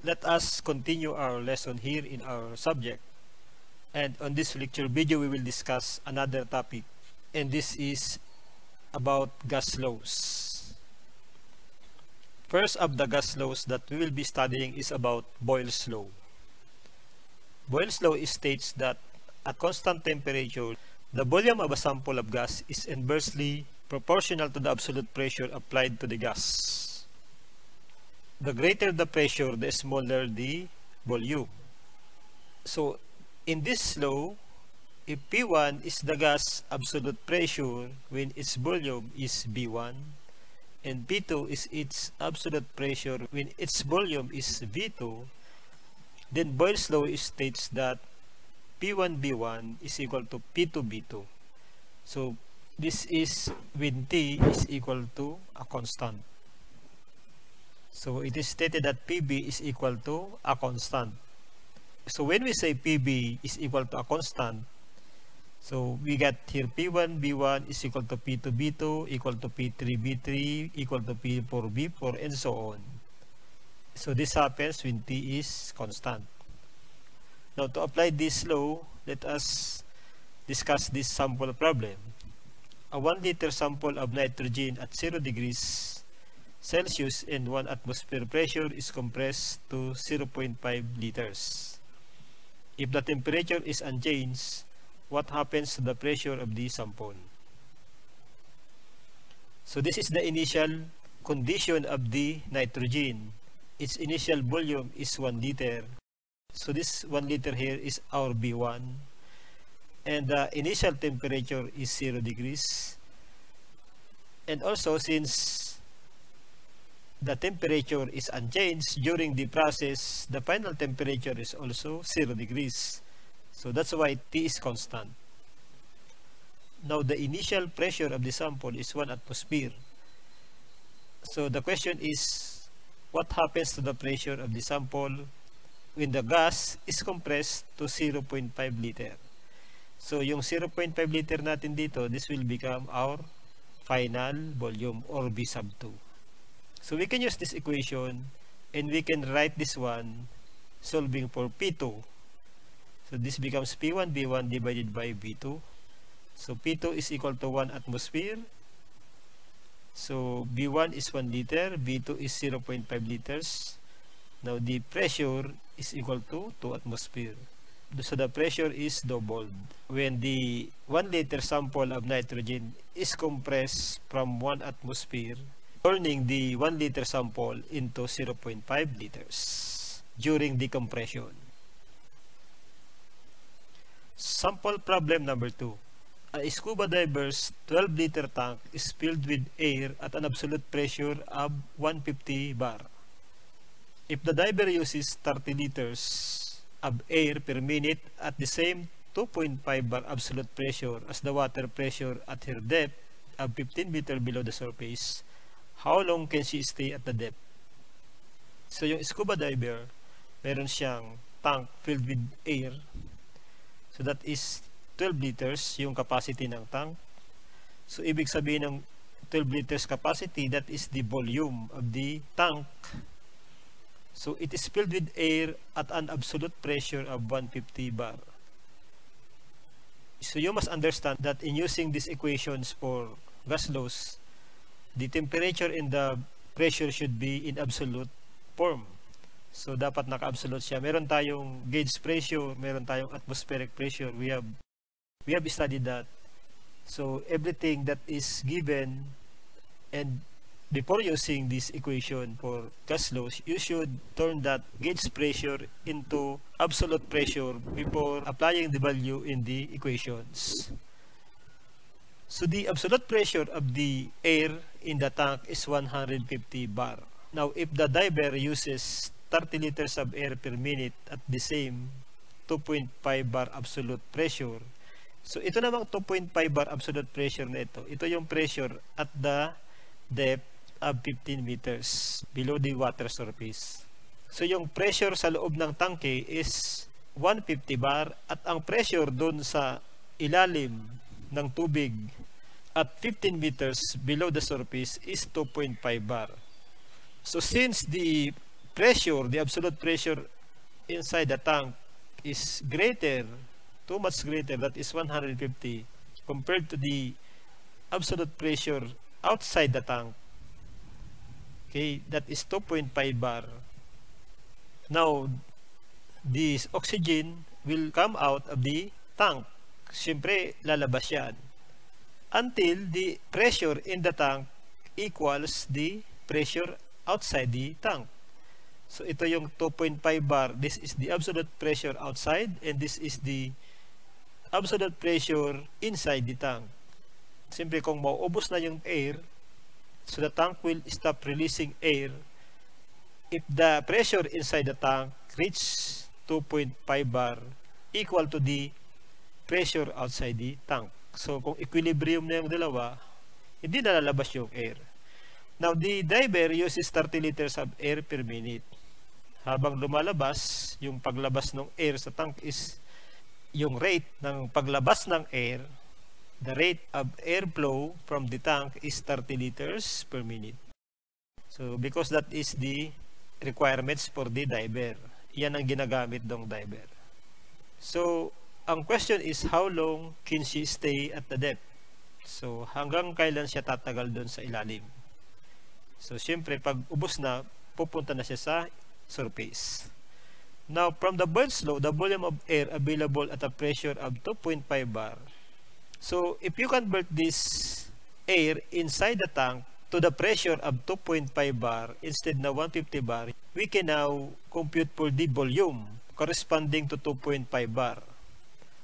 Let us continue our lesson here in our subject. And on this lecture video, we will discuss another topic. And this is about gas laws. First of the gas laws that we will be studying is about Boyle's law. Boyle's law states that at constant temperature, the volume of a sample of gas is inversely proportional to the absolute pressure applied to the gas. The greater the pressure, the smaller the volume. So, in this law, if P1 is the gas absolute pressure when its volume is V1, and P2 is its absolute pressure when its volume is V2, then Boyle's law states that P1 V1 is equal to P2 V2. So, this is when T is equal to a constant. So, it is stated that PB is equal to a constant. So, when we say PB is equal to a constant, so we get here P1 V1 is equal to P2 V2 equal to P3 V3 equal to P4 V4 and so on. So, this happens when T is constant. Now, to apply this law, let us discuss this sample problem. A 1 liter sample of nitrogen at 0 degrees Celsius and 1 atmosphere pressure is compressed to 0.5 liters. If the temperature is unchanged, what happens to the pressure of the sample? So this is the initial condition of the nitrogen. Its initial volume is 1 liter. So this 1 liter here is our B1. And the initial temperature is 0 degrees. And also, since the temperature is unchanged during the process, the final temperature is also 0 degrees. So that's why T is constant. Now, the initial pressure of the sample is 1 atmosphere. So the question is, what happens to the pressure of the sample when the gas is compressed to 0.5 liter? So yung 0.5 liter natin dito, this will become our final volume or V sub 2. So we can use this equation and we can write this one solving for P2. So this becomes P1 V1 divided by V2. So P2 is equal to 1 atmosphere. So V1 is 1 liter, V2 is 0.5 liters. Now the pressure is equal to 2 atmosphere. So the pressure is doubled when the 1 liter sample of nitrogen is compressed from 1 atmosphere, turning the 1 liter sample into 0.5 liters during decompression. Sample problem number 2. A scuba diver's 12-liter tank is filled with air at an absolute pressure of 150 bar. If the diver uses 30 liters of air per minute at the same 2.5 bar absolute pressure as the water pressure at her depth of 15 meters below the surface, how long can she stay at the depth? So, yung scuba diver, meron siyang tank filled with air. So, that is 12 liters yung capacity ng tank. So, ibig sabihin ng 12 liters capacity, that is the volume of the tank. So, it is filled with air at an absolute pressure of 150 bar. So, you must understand that in using these equations for gas laws, the temperature and the pressure should be in absolute form. So, dapat naka-absolute siya. Meron tayong gauge pressure, meron tayong atmospheric pressure. We have studied that. So, everything that is given, and before using this equation for gas laws, you should turn that gauge pressure into absolute pressure before applying the value in the equations. So, the absolute pressure of the air in the tank is 150 bar. Now, if the diver uses 30 liters of air per minute at the same 2.5 bar absolute pressure, so ito namang 2.5 bar absolute pressure na ito yung pressure at the depth of 15 meters below the water surface. So, yung pressure sa loob ng tangke is 150 bar at ang pressure dun sa ilalim ng tubig at 15 meters below the surface is 2.5 bar. So since the pressure, the absolute pressure inside the tank is greater, too much greater, that is 150, compared to the absolute pressure outside the tank, okay, that is 2.5 bar. Now, this oxygen will come out of the tank. Siyempre, lalabas yan. Until the pressure in the tank equals the pressure outside the tank. So, ito yung 2.5 bar. This is the absolute pressure outside, and this is the absolute pressure inside the tank. Siyempre, kung mauubos na yung air, so the tank will stop releasing air. If the pressure inside the tank reaches 2.5 bar equal to the pressure outside the tank. So, kung equilibrium na yung dalawa, hindi na lalabas yung air. Now, the diver uses 30 liters of air per minute. Habang lumalabas, yung paglabas ng air sa tank is yung rate ng paglabas ng air. The rate of airflow from the tank is 30 liters per minute. So, because that is the requirements for the diver. Yan ang ginagamit ng diver. So, ang question is, how long can she stay at the depth? So, hanggang kailan siya tatagal doon sa ilalim? So, syempre, pag ubos na, pupunta na siya sa surface. Now, from the Boyle's law, the volume of air available at a pressure of 2.5 bar. So, if you convert this air inside the tank to the pressure of 2.5 bar instead na 150 bar, we can now compute for the volume corresponding to 2.5 bar.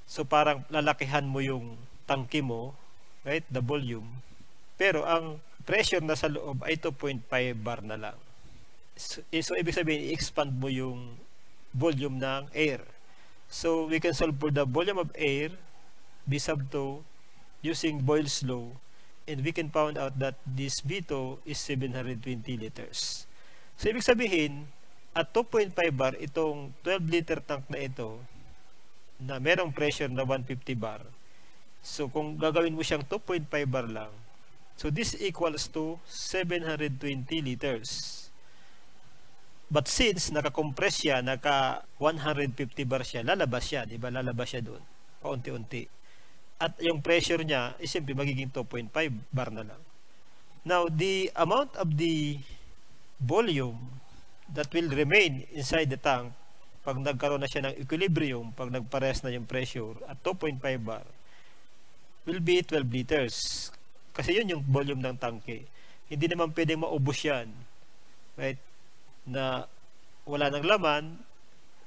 So, parang lalakihan mo yung tangke mo, right? The volume. Pero, ang pressure na sa loob ay 2.5 bar na lang. So ibig sabihin, i-expand mo yung volume ng air. So, we can solve for the volume of air, B sub 2, using Boyle's law. And we can find out that this B2 is 720 liters. So, ibig sabihin, at 2.5 bar, itong 12-liter tank na ito, na merong pressure na 150 bar. So, kung gagawin mo siyang 2.5 bar lang, so this equals to 720 liters. But since naka-compress siya, naka 150 bar siya, lalabas siya, di ba? Lalabas siya doon, paunti-unti. At yung pressure niya, siyempre magiging 2.5 bar na lang. Now, the amount of the volume that will remain inside the tank pag nagkaroon na siya ng equilibrium, pag nagpares na yung pressure at 2.5 bar, will be 12 liters. Kasi yun yung volume ng tangke. Hindi naman pwedeng maubos yan. Right? Na wala ng laman,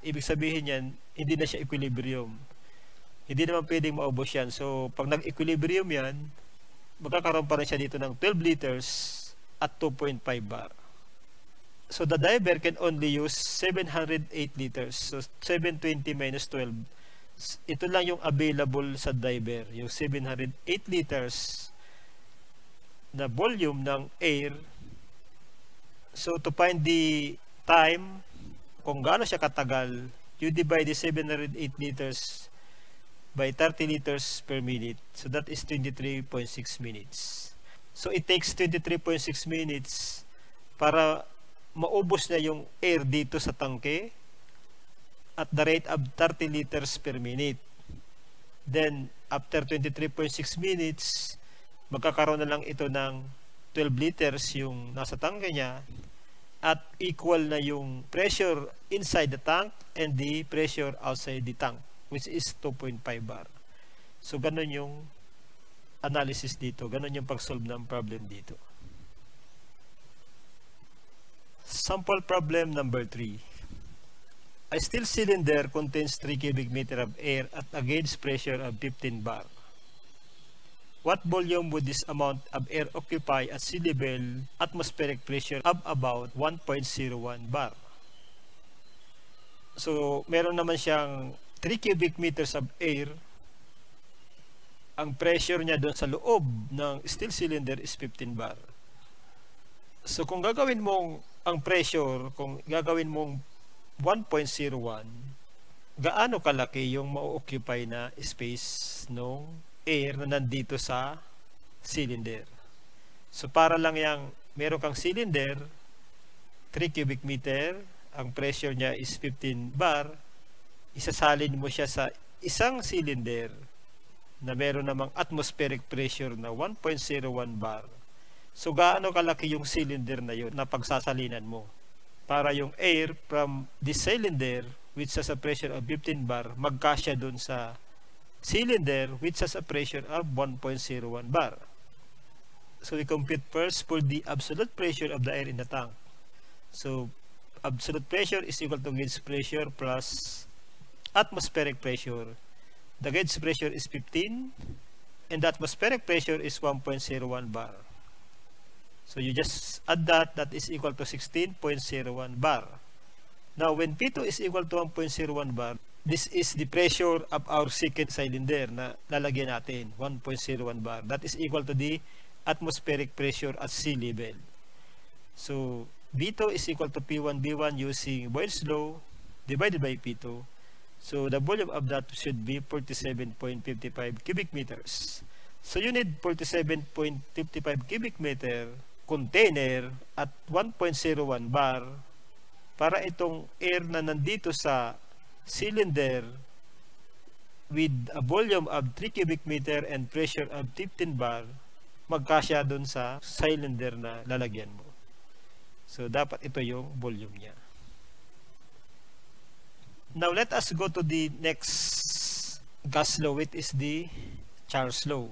ibig sabihin yan, hindi na siya equilibrium. Hindi naman pwedeng maubos yan. So, pag nag-equilibrium yan, magkakaroon pa rin siya dito ng 12 liters at 2.5 bar. So, the diver can only use 708 liters. So, 720 minus 12. Ito lang yung available sa diver. Yung 708 liters na volume ng air. So, to find the time, kung gaano siya katagal, you divide the 708 liters by 30 liters per minute. So, that is 23.6 minutes. So, it takes 23.6 minutes para maubos na yung air dito sa tangke at the rate of 30 liters per minute. Then, after 23.6 minutes, magkakaroon na lang ito ng 12 liters yung nasa tangke niya at equal na yung pressure inside the tank and the pressure outside the tank, which is 2.5 bar. So, ganun yung analysis dito. Ganun yung pag-solve ng problem dito. Sample problem number 3. A steel cylinder contains 3 cubic meter of air at a gauge pressure of 15 bar. What volume would this amount of air occupy at sea level atmospheric pressure of about 1.01 bar? So, meron naman siyang 3 cubic meters of air. Ang pressure niya doon sa loob ng steel cylinder is 15 bar. So, kung gagawin mong ang pressure, kung gagawin mong 1.01, gaano kalaki yung ma-occupy na space ng air na nandito sa cylinder? So, para lang yung meron kang cylinder, 3 cubic meter, ang pressure niya is 15 bar, isasalin mo siya sa isang cylinder na meron namang atmospheric pressure na 1.01 bar. So, gaano kalaki yung cylinder na yun na pagsasalinan mo? Para yung air from this cylinder, which has a pressure of 15 bar, magkasya dun sa cylinder which has a pressure of 1.01 bar. So, we compute first for the absolute pressure of the air in the tank. So, absolute pressure is equal to gauge pressure plus atmospheric pressure. The gauge pressure is 15 and the atmospheric pressure is 1.01 bar. So you just add that is equal to 16.01 bar. Now when P2 is equal to 1.01 bar, this is the pressure of our second cylinder na lalagyan natin, 1.01 bar. That is equal to the atmospheric pressure at sea level. So B2 is equal to P1 B1 using Boyle's law divided by P2. So the volume of that should be 47.55 cubic meters. So you need 47.55 cubic meter container at 1.01 bar para itong air na nandito sa cylinder with a volume of 3 cubic meter and pressure of 15 bar magkasya dun sa cylinder na lalagyan mo. So dapat ito yung volume niya. Now let us go to the next gas law, which is the Charles law.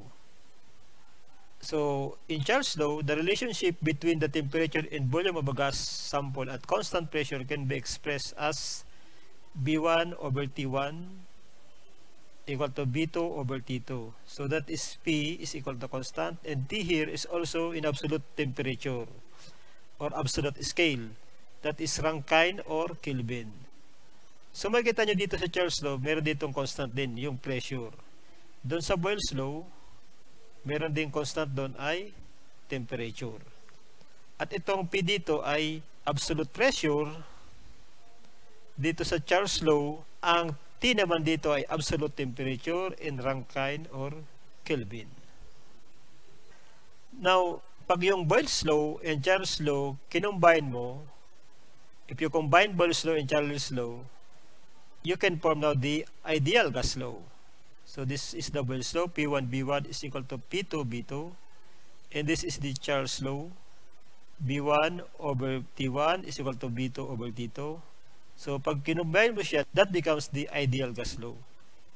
So, in Charles law, the relationship between the temperature and volume of a gas sample at constant pressure can be expressed as B1 over T1 equal to B2 over T2. So, that is P is equal to constant, and T here is also in absolute temperature or absolute scale. That is Rankine or Kelvin. So, makikita nyo dito sa Charles law, meron ditong constant din, yung pressure. Doon sa Boyle's law, meron din constant doon ay temperature. At itong P dito ay absolute pressure. Dito sa Charles law, ang T naman dito ay absolute temperature in Rankine or Kelvin. Now, pag yung Boyle's law and Charles law, kinumbine mo, if you combine Boyle's law and Charles law, you can form now the ideal gas law. So this is the Boyle's law, P1 B1 is equal to P2 B2, and this is the Charles law, B1 over T1 is equal to B2 over T2. So pag kinumbine mo siya, that becomes the ideal gas law.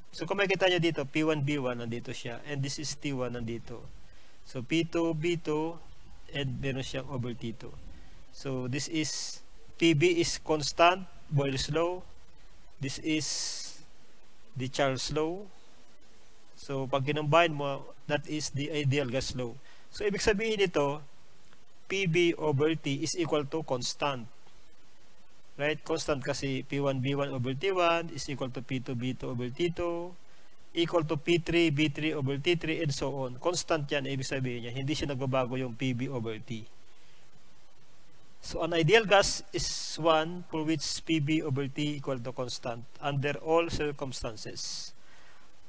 So kung makikita nyo dito, P1 B1 nandito siya, and this is T1 nandito. So P2 B2, and meron siyang over T2. So this is, PB is constant, Boyle's law. This is the Charles law. So, pag kinumbine mo, that is the ideal gas law. So, ibig sabihin nito, PB over T is equal to constant. Right? Constant kasi P1 B1 over T1 is equal to P2 B2 over T2 equal to P3 B3 over T3 and so on. Constant yan, ibig sabihin niya. Hindi siya nagbabago yung PB over T. So, an ideal gas is one for which PB over T equal to constant under all circumstances.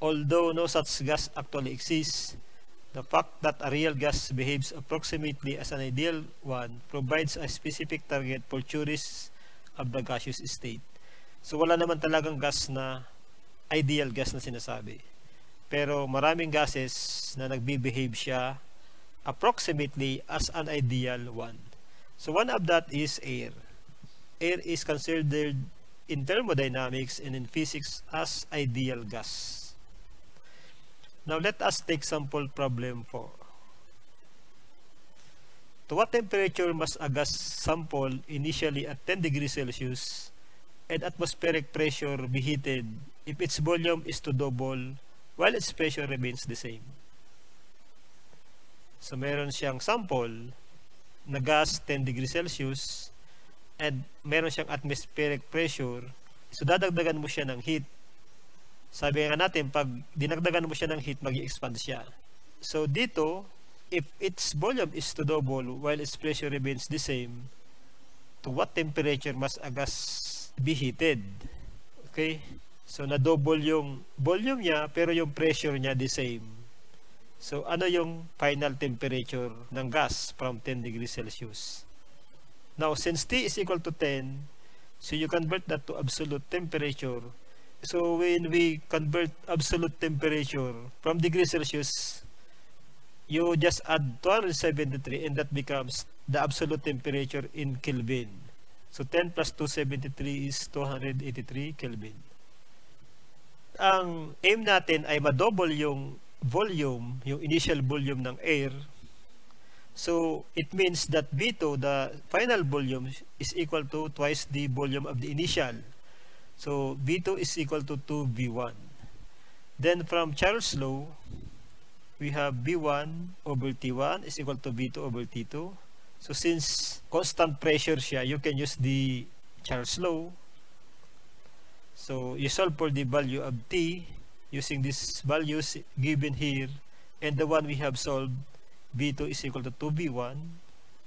Although no such gas actually exists, the fact that a real gas behaves approximately as an ideal one provides a specific target for theories of the gaseous state. So wala naman talagang gas na ideal gas na sinasabi. Pero maraming gases na nagbe-behave siya approximately as an ideal one. So one of that is air. Air is considered in thermodynamics and in physics as ideal gas. Now, let us take sample problem 4. To what temperature must a gas sample initially at 10 degrees Celsius and atmospheric pressure be heated if its volume is to double while its pressure remains the same? So, meron siyang sample na gas 10 degrees Celsius and meron siyang atmospheric pressure. So, dadagdagan mo siya ng heat. Sabi nga natin, pag dinagdagan mo siya ng heat, mag-i-expand siya. So, dito, if its volume is to double while its pressure remains the same, to what temperature must a gas be heated? Okay? So, na-double yung volume niya, pero yung pressure niya the same. So, ano yung final temperature ng gas from 10 degrees Celsius? Now, since T is equal to 10, so you convert that to absolute temperature. So when we convert absolute temperature from degrees Celsius, you just add 273 and that becomes the absolute temperature in Kelvin. So 10 plus 273 is 283 Kelvin. Ang aim natin ay ma-double yung volume, yung initial volume ng air. So it means that V2, the final volume, is equal to twice the volume of the initial. So V2 is equal to 2V1. Then from Charles' law, we have V1 over T1 is equal to V2 over T2. So since constant pressure siya, you can use the Charles' law. So you solve for the value of T using these values given here, and the one we have solved, V2 is equal to 2V1.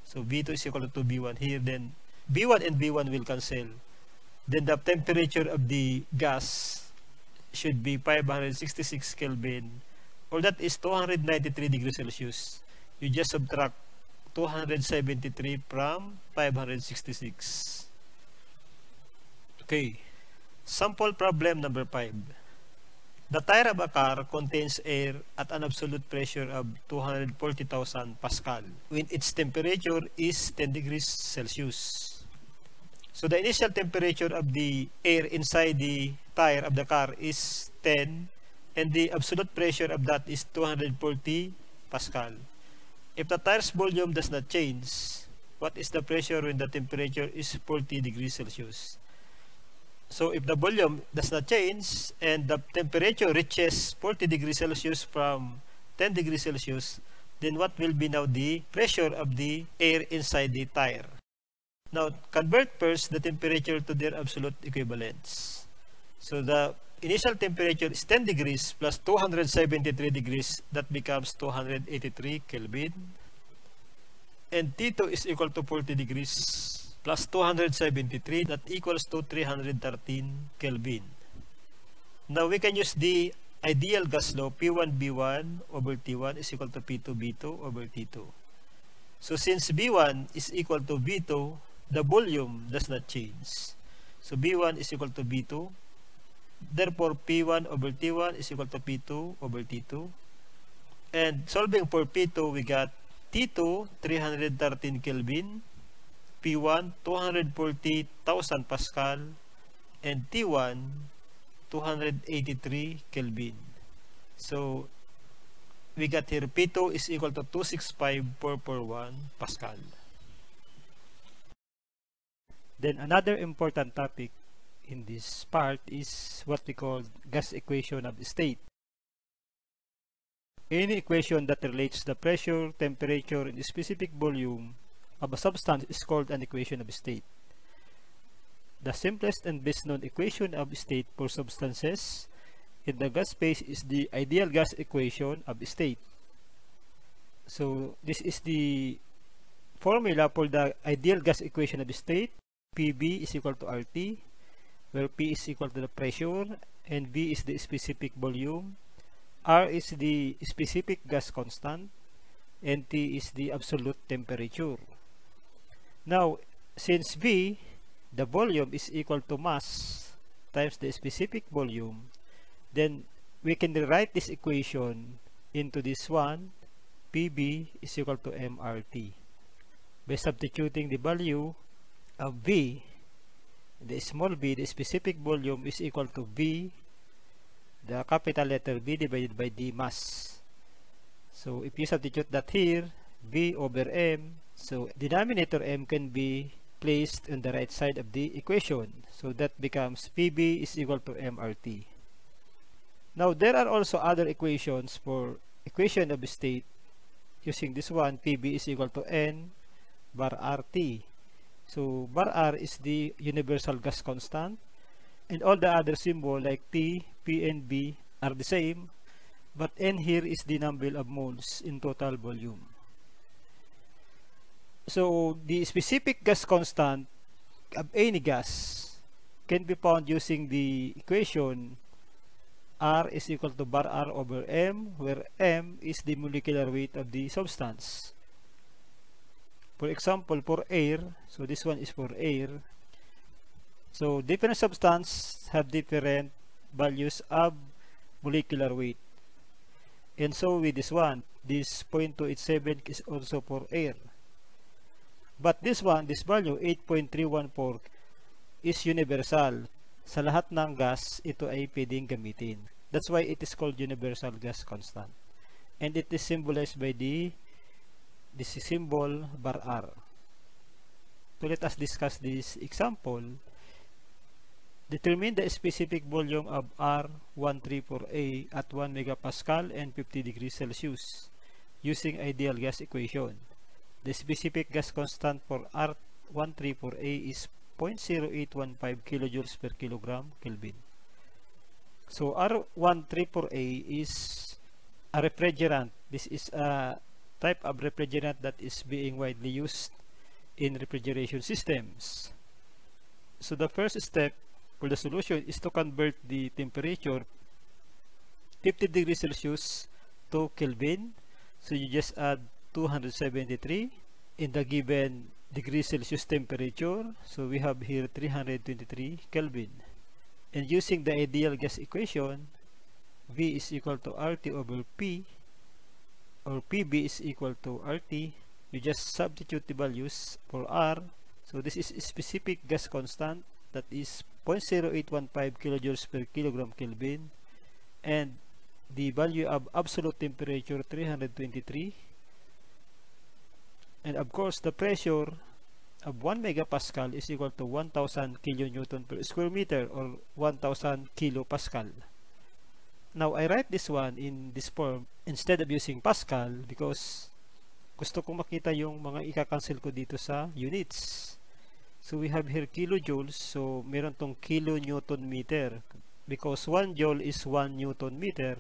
So V2 is equal to 2V1 here. Then V1 and V1 will cancel. Then the temperature of the gas should be 566 Kelvin, or that is 293 degrees Celsius. You just subtract 273 from 566. Okay. Sample problem number 5. The tire of a car contains air at an absolute pressure of 240,000 Pascal when its temperature is 10 degrees Celsius. So the initial temperature of the air inside the tire of the car is 10, and the absolute pressure of that is 240 Pascal. If the tire's volume does not change, what is the pressure when the temperature is 40 degrees Celsius? So if the volume does not change and the temperature reaches 40 degrees Celsius from 10 degrees Celsius, then what will be now the pressure of the air inside the tire? Now, convert first the temperature to their absolute equivalents. So the initial temperature is 10 degrees plus 273 degrees, that becomes 283 Kelvin. And T2 is equal to 40 degrees plus 273, that equals to 313 Kelvin. Now we can use the ideal gas law, P1B1 over T1 is equal to P2B2 over T2. So since B1 is equal to B2, the volume does not change. So B1 is equal to B2. Therefore, P1 over T1 is equal to P2 over T2. And solving for P2, we got T2, 313 Kelvin, P1, 240,000 Pascal, and T1, 283 Kelvin. So, we got here P2 is equal to 265,441 Pascal. Then another important topic in this part is what we call gas equation of state. Any equation that relates the pressure, temperature, and specific volume of a substance is called an equation of state. The simplest and best known equation of state for substances in the gas phase is the ideal gas equation of state. So this is the formula for the ideal gas equation of state. PB is equal to RT, where P is equal to the pressure and V is the specific volume, R is the specific gas constant, and T is the absolute temperature. Now, since V, the volume, is equal to mass times the specific volume, then we can rewrite this equation into this one, PB is equal to MRT. By substituting the value of V, the small v, the specific volume, is equal to V, the capital letter V divided by the mass. So if you substitute that here, V over M, so denominator M can be placed on the right side of the equation. So that becomes PB is equal to MRT. Now there are also other equations for equation of state using this one. PB is equal to N bar RT. So bar R is the universal gas constant, and all the other symbol like T, P, and B are the same, but N here is the number of moles in total volume. So the specific gas constant of any gas can be found using the equation R is equal to bar R over M, where M is the molecular weight of the substance. For example, for air, so this one is for air. So different substances have different values of molecular weight. And so with this one, this 0.287 is also for air. But this one, this value 8.314 is universal. Sa lahat ng gas, ito ay pwedeng gamitin. That's why it is called universal gas constant. And it is symbolized by this symbol bar R. So let us discuss this example. Determine the specific volume of R134A at 1 megapascal and 50 degrees Celsius using ideal gas equation. The specific gas constant for R134A is 0.0815 kilojoules per kilogram Kelvin. So R134A is a refrigerant. This is a type of refrigerant that is being widely used in refrigeration systems. So the first step for the solution is to convert the temperature 50 degrees Celsius to Kelvin. So you just add 273 in the given degree Celsius temperature. So we have here 323 Kelvin. And using the ideal gas equation, V is equal to RT over P, or PB is equal to RT. You just substitute the values for R. So this is a specific gas constant, that is 0.0815 kilojoules per kilogram Kelvin, and the value of absolute temperature 323, and of course the pressure of 1 megapascal is equal to 1000 kilonewton per square meter, or 1000 kilopascal. Now I write this one in this form instead of using pascal because gusto kong makita yung mga ika-cancel ko dito sa units. So we have here kilojoules, so meron tong kilonewton meter because 1 joule is 1 newton meter.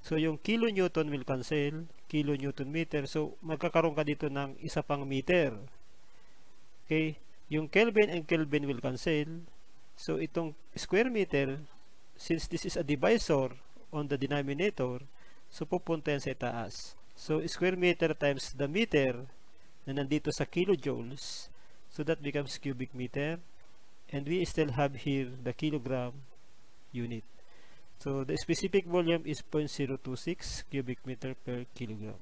So yung kilonewton will cancel, kilonewton meter, so magkakaroon ka dito ng isa pang meter. Okay, yung Kelvin and Kelvin will cancel. So itong square meter, since this is a divisor on the denominator, so pupunta yan sa itaas. So square meter times the meter na nandito sa kilojoules, so that becomes cubic meter, and we still have here the kilogram unit. So the specific volume is 0.026 cubic meter per kilogram.